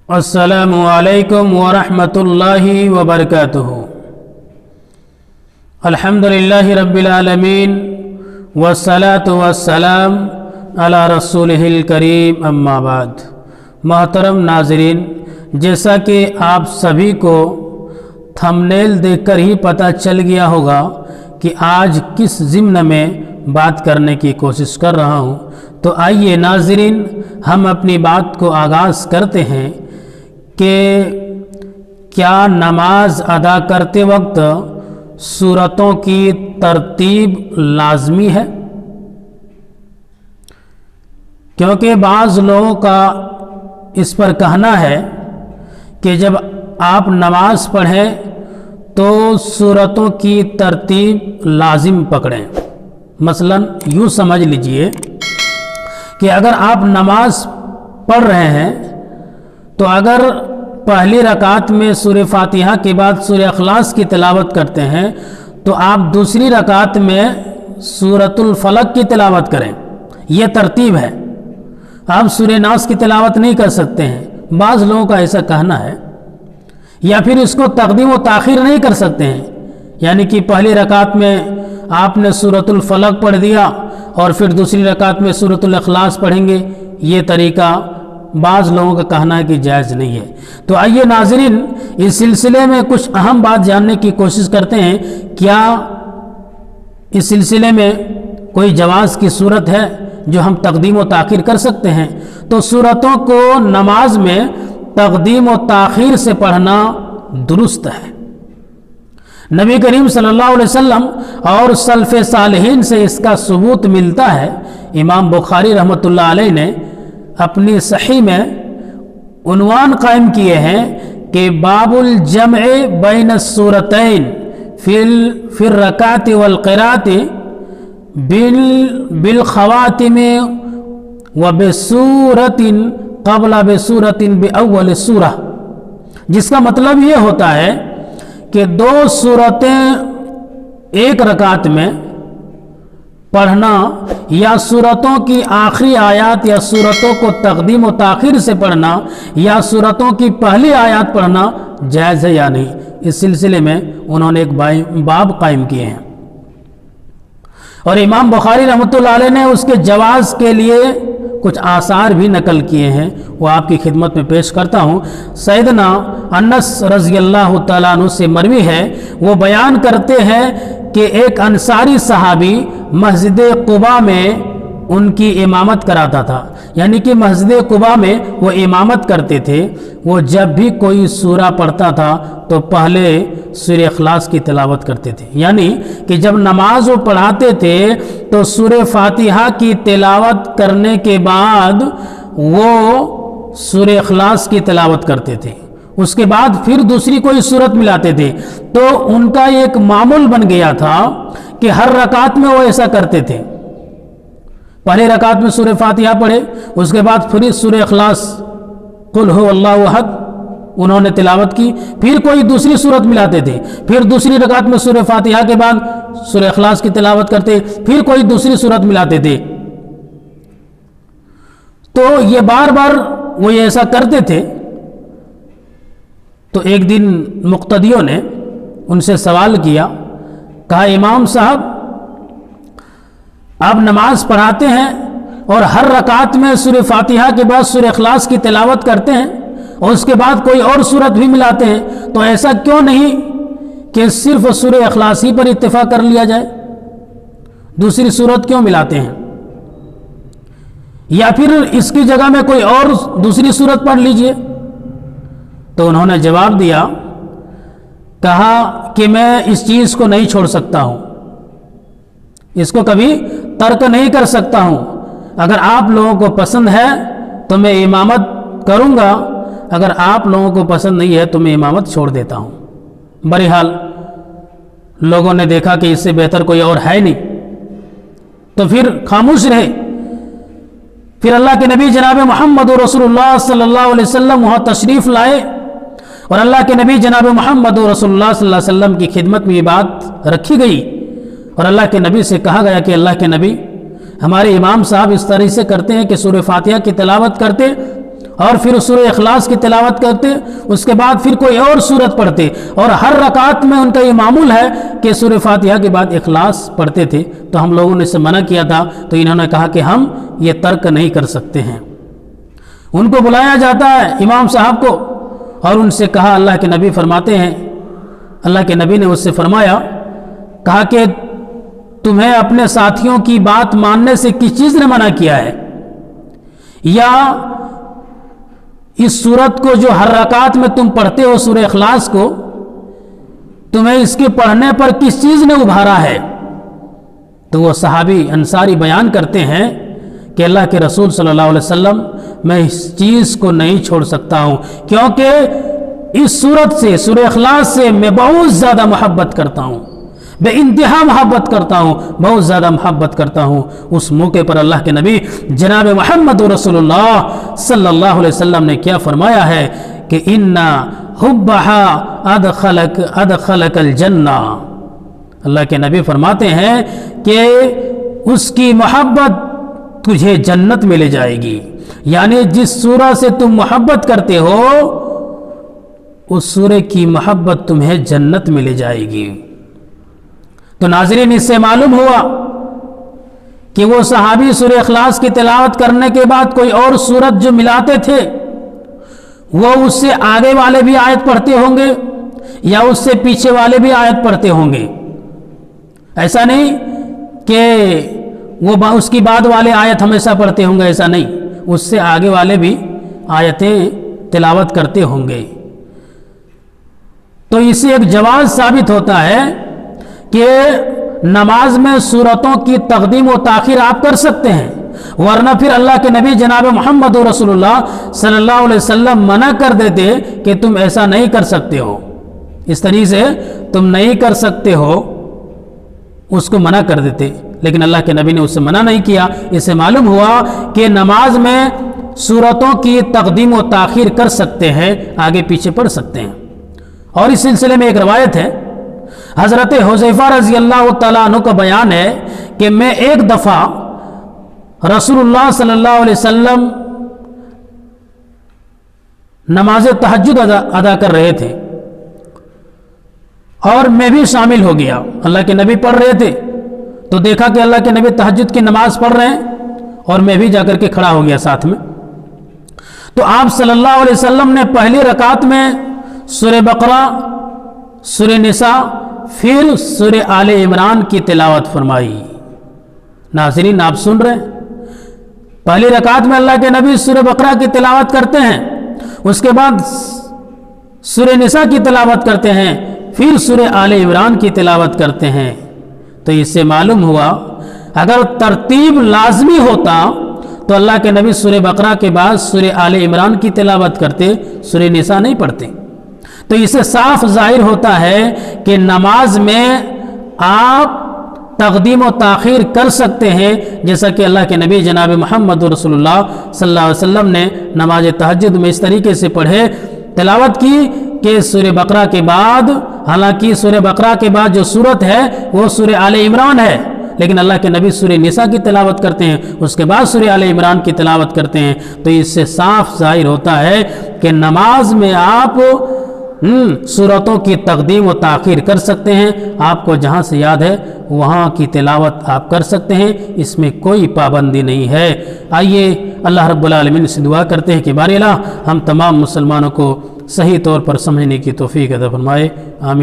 अस्सलामु अलैकुम वरहमतुल्लाहि वबरकातुहु। अल्हम्दुलिल्लाहि रब्बिल आलमीन वस्सलातु वस्सलाम अला रसूलिहिल करीम अम्मा बाद। मोहतरम नाज़रीन, जैसा कि आप सभी को थंबनेल देखकर ही पता चल गया होगा कि आज किस ज़िम्न में बात करने की कोशिश कर रहा हूँ, तो आइए नाज़रीन हम अपनी बात को आगाज़ करते हैं कि क्या नमाज अदा करते वक्त सूरतों की तरतीब लाजमी है। क्योंकि बाज़ लोगों का इस पर कहना है कि जब आप नमाज पढ़ें तो सूरतों की तरतीब लाजिम पकड़ें। मसलन यूँ समझ लीजिए कि अगर आप नमाज पढ़ रहे हैं तो अगर पहली रकात में सूरह फातिहा के बाद सूरह इखलास की तिलावत करते हैं तो आप दूसरी रकात में सूरतुल फलक की तिलावत करें। यह तरतीब है। आप सूरह नास की तिलावत नहीं कर सकते हैं। बाज़ लोगों का ऐसा कहना है। या फिर इसको तक़दीम व ताख़ीर नहीं कर सकते हैं, यानी कि पहली रकात में आपने सूरतुल फलक पढ़ दिया और फिर दूसरी रकात में सूरतुल इखलास पढ़ेंगे। ये तरीका बाज़ लोगों का कहना है कि जायज़ नहीं है। तो आइए नाज़रीन इस सिलसिले में कुछ अहम बात जानने की कोशिश करते हैं। क्या इस सिलसिले में कोई जवाज़ की सूरत है जो हम तक़दीम व ताख़ीर कर सकते हैं। तो सूरतों को नमाज में तक़दीम व ताख़ीर से पढ़ना दुरुस्त है। नबी करीम सल्लल्लाहु अलैहि वसल्लम और सल्फ़े सालिहीन से इसका सबूत मिलता है। इमाम बुखारी रहमतुल्लाह अलैह ने अपनी सही में उन्वान कायम किए हैं कि बाबुल जमए बैन सूरतैन फिर रकात वल क़िरात बिल ख़वातिम व बेसूरतिन क़ब्ल बेसूरतिन बिअव्वल सूरह, जिसका मतलब ये होता है कि दो सूरतें एक रकात में पढ़ना या सूरतों की आखिरी आयत या सूरतों को तक़दीम व ताख़ीर से पढ़ना या सूरतों की पहली आयत पढ़ना जायज़ है या नहीं। इस सिलसिले में उन्होंने एक बाब कायम किए हैं और इमाम बुखारी रहमतुल्लाह अलैह ने उसके जवाज़ के लिए कुछ आसार भी नकल किए हैं। वो आपकी खिदमत में पेश करता हूँ। सैयदना अनस रज़ियल्लाहु तआला अन्हु से मरवी है, वो बयान करते हैं कि एक अंसारी सहाबी मस्जिद कुबा में उनकी इमामत कराता था, यानी कि मस्जिद कुबा में वो इमामत करते थे। वो जब भी कोई सूरा पढ़ता था तो पहले सूरह इखलास की तिलावत करते थे, यानी कि जब नमाज वो पढ़ाते थे तो सूरह फातिहा की तिलावत करने के बाद वो सूरह इखलास की तिलावत करते थे। उसके बाद फिर दूसरी कोई सूरत मिलाते थे। तो उनका एक मामूल बन गया था कि हर रकात में वो ऐसा करते थे। पहले रकात में सूरह फातिहा पढ़े, उसके बाद फिर सूरह इखलास कुल हु अल्लाहु अहद उन्होंने तिलावत की, फिर कोई दूसरी सूरत मिलाते थे, फिर दूसरी रकात में सूरह फातिहा के बाद सूरह इखलास की तिलावत करते, फिर कोई दूसरी सूरत मिलाते थे। तो ये बार बार वो ये ऐसा करते थे। तो एक दिन मुक्तदियों ने उनसे सवाल किया, कहा इमाम साहब आप नमाज पढ़ाते हैं और हर रकात में सूरह फातिहा के बाद सूरह इखलास की तिलावत करते हैं और उसके बाद कोई और सूरत भी मिलाते हैं, तो ऐसा क्यों नहीं कि सिर्फ सूरह इखलास ही पर इत्तिफाक कर लिया जाए, दूसरी सूरत क्यों मिलाते हैं, या फिर इसकी जगह में कोई और दूसरी सूरत पढ़ लीजिए। तो उन्होंने जवाब दिया, कहा कि मैं इस चीज़ को नहीं छोड़ सकता हूँ, इसको कभी तर्क नहीं कर सकता हूँ। अगर आप लोगों को पसंद है तो मैं इमामत करूँगा, अगर आप लोगों को पसंद नहीं है तो मैं इमामत छोड़ देता हूँ। बहरहाल लोगों ने देखा कि इससे बेहतर कोई और है नहीं, तो फिर खामोश रहे। फिर अल्लाह के नबी जनाब मोहम्मद रसूलुल्लाह सल्लल्लाहु अलैहि वसल्लम वहाँ तशरीफ़ लाए और अल्लाह के नबी जनाब मोहम्मद रसूलुल्लाह सल्लल्लाहु अलैहि वसल्लम की खिदमत में ये बात रखी गई और अल्लाह के नबी से कहा गया कि अल्लाह के नबी हमारे इमाम साहब इस तरह से करते हैं कि सूरह फातिहा की तिलावत करते اور پھر سورہ اخلاص کی تلاوت کرتے، اس کے بعد پھر کوئی اور سورت پڑھتے، اور ہر رکعت میں ان کا یہ معمول ہے کہ سورہ فاتحہ کے بعد اخلاص پڑھتے تھے۔ تو ہم لوگوں نے اسے منع کیا تھا، تو انہوں نے کہا کہ ہم یہ ترک نہیں کر سکتے ہیں۔ ان کو بلایا جاتا ہے امام صاحب کو، اور ان سے کہا، اللہ کے نبی فرماتے ہیں، اللہ کے نبی نے اس سے فرمایا، کہا کہ تمہیں اپنے ساتھیوں کی بات ماننے سے کس چیز نے منع کیا ہے، یا اس سورت کو جو ہر رکعت میں تم پڑھتے ہو سورہ اخلاص کو، تمہیں اس کے پڑھنے پر کس چیز نے ابھارا ہے؟ تو وہ صحابی انصاری بیان کرتے ہیں کہ اللہ کے رسول صلی اللہ علیہ وسلم، میں اس چیز کو نہیں چھوڑ سکتا ہوں، کیونکہ اس سورت سے، سورہ اخلاص سے میں بہت زیادہ محبت کرتا ہوں، بے انتہا محبت کرتا ہوں، بہت زیادہ محبت کرتا ہوں۔ اس موقع پر اللہ کے نبی جناب محمد رسول اللہ صلی اللہ علیہ وسلم نے کیا فرمایا ہے کہ اِنَّ حُبَّهَا أَدْخَلَكَ الْجَنَّةَ۔ اللہ کے نبی فرماتے ہیں کہ اس کی محبت تجھے جنت میں لے جائے گی، یعنی جس سورہ سے تم محبت کرتے ہو اس سورہ کی محبت تمہیں جنت میں لے جائے گی۔ تو ناظرین، اس سے معلوم ہوا کہ وہ صحابی سورہ اخلاص کی تلاوت کرنے کے بعد کوئی اور سورت جو ملاتے تھے، وہ اس سے آگے والے بھی آیت پڑھتے ہوں گے یا اس سے پیچھے والے بھی آیت پڑھتے ہوں گے۔ ایسا نہیں کہ وہ اس کی بعد والے آیت ہمیشہ پڑھتے ہوں گے، ایسا نہیں، اس سے آگے والے بھی آیتیں تلاوت کرتے ہوں گے۔ تو اس سے ایک جواز ثابت ہوتا ہے کہ نماز میں سورتوں کی تقدیم و تاخیر آپ کر سکتے ہیں، ورنہ پھر اللہ کے نبی جناب محمد رسول اللہ صلی اللہ علیہ وسلم منع کر دیتے کہ تم ایسا نہیں کر سکتے ہو، اس طریقے سے تم نہیں کر سکتے ہو، اس کو منع کر دیتے، لیکن اللہ کے نبی نے اس سے منع نہیں کیا۔ اس سے معلوم ہوا کہ نماز میں سورتوں کی تقدیم و تاخیر کر سکتے ہیں، آگے پیچھے پڑھ سکتے ہیں۔ اور اس سلسلے میں ایک روایت ہے، حضرت حذیفہ رضی اللہ تعالیٰ عنہ کا بیان ہے کہ میں ایک دفعہ رسول اللہ صلی اللہ علیہ وسلم نماز تہجد ادا کر رہے تھے اور میں بھی شامل ہو گیا۔ اللہ کے نبی پڑھ رہے تھے تو دیکھا کہ اللہ کے نبی تہجد کی نماز پڑھ رہے ہیں اور میں بھی جا کر کے کھڑا ہو گیا ساتھ میں۔ تو آپ صلی اللہ علیہ وسلم نے پہلی رکعت میں سورہ بقرہ، سورہ نساء، پھر سورہ آل عمران کی تلاوت فرمائی۔ ناظرین، آپ سن رہے ہیں، پہلی رکعت میں اللہ کے نبی سورہ بقرہ کی تلاوت کرتے ہیں، اس کے بعد سورہ نساء کی تلاوت کرتے ہیں، پھر سورہ آل عمران کی تلاوت کرتے ہیں۔ تو اس سے معلوم ہوا اگر ترتیب لازمی ہوتا تو اللہ کے نبی سورہ بقرہ کے بعد سورہ آل عمران کی تلاوت کرتے، سورہ نساء نہیں پڑھتے۔ تو اس سے صاف ظاہر ہوتا ہے کہ نماز میں آپ تقدیم و تاخیر کر سکتے ہیں، جیسا کہ اللہ کے نبی جناب محمد رسول اللہ صلی اللہ علیہ وسلم نے نماز تہجد میں اس طریقے سے پڑھے، تلاوت کی کہ سورہ بقرہ کے بعد، حالانکہ سورہ بقرہ کے بعد جو سورت ہے وہ سورہ آل عمران ہے، لیکن اللہ کے نبی سورہ نساء کی تلاوت کرتے ہیں، اس کے بعد سورہ آل عمران کی تلاوت کرتے ہیں۔ تو اس سے صاف ظاہر ہوتا ہے کہ نماز میں آپ سورتوں کی تقدیم و تاخیر کر سکتے ہیں، آپ کو جہاں سے یاد ہے وہاں کی تلاوت آپ کر سکتے ہیں، اس میں کوئی پابندی نہیں ہے۔ آئیے اللہ رب العالمین سے دعا کرتے ہیں کہ بار الہ ہم تمام مسلمانوں کو صحیح طور پر سمجھنے کی توفیق عطا فرمائے، آمین۔